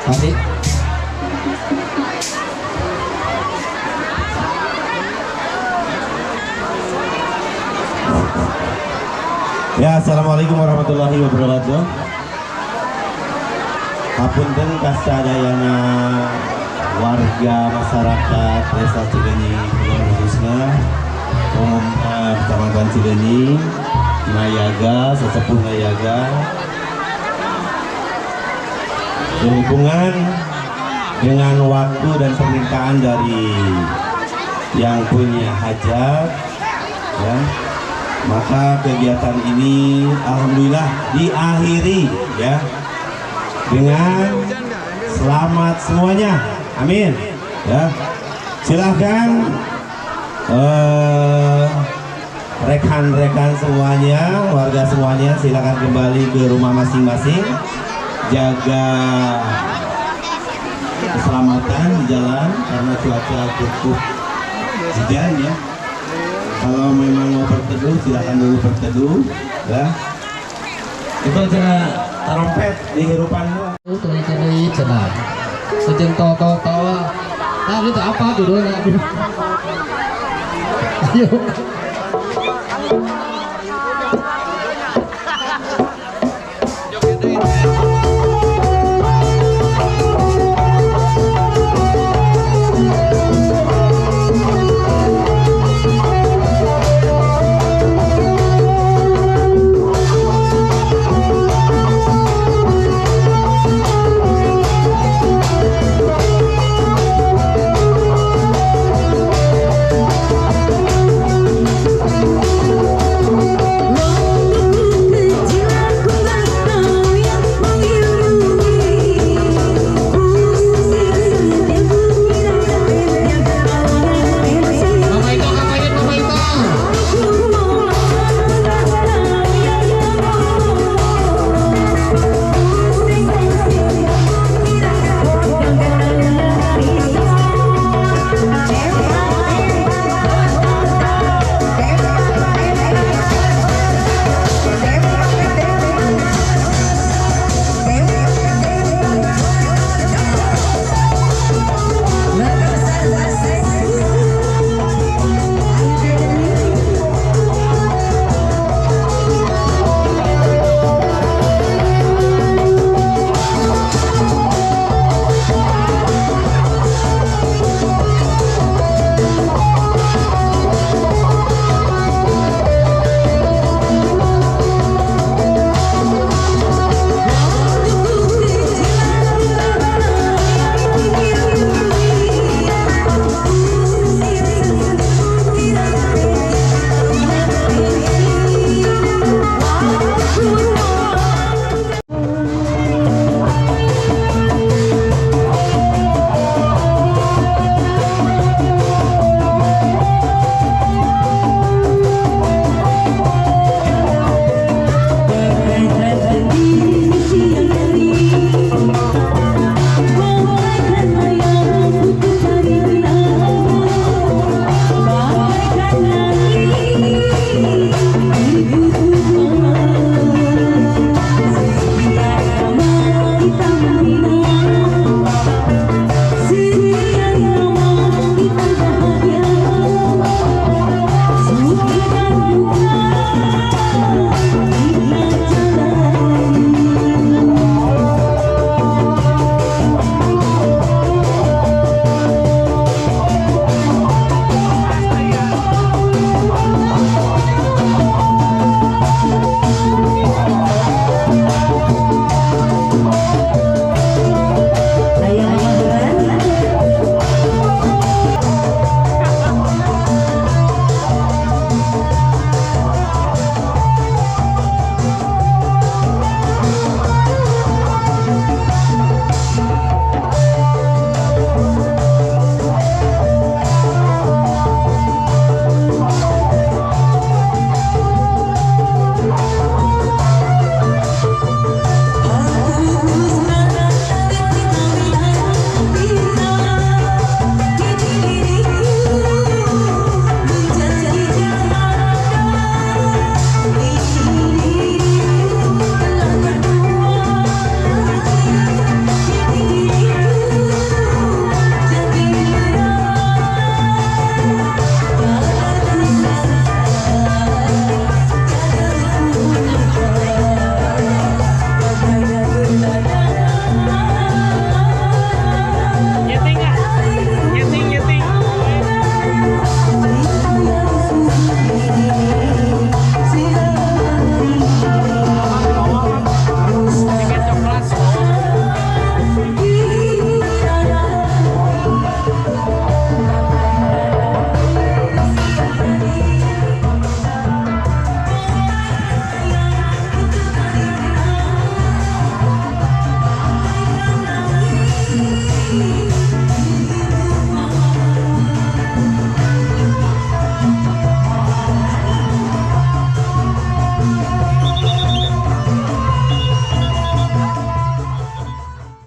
Tadi. Ya, assalamualaikum warahmatullahi wabarakatuh. Hapunten kasadayana warga masyarakat Desa Cileunyi Kulon khususnya umum Kecamatan Cileunyi, Nayaga, sesepuh Nayaga. Berhubungan dengan waktu dan permintaan dari yang punya hajat, ya, maka kegiatan ini alhamdulillah diakhiri ya dengan selamat semuanya, amin ya. Silahkan rekan-rekan semuanya, warga semuanya, silahkan kembali ke rumah masing-masing, jaga keselamatan di jalan karena cuaca cukup hujan ya. Kalau memang mau berteduh, silakan dulu berteduh, ya. Itu acara trompet di hirupanmu. Itu ini cenah. Sejeng tawa. Nah, itu apa dulu? Ayo.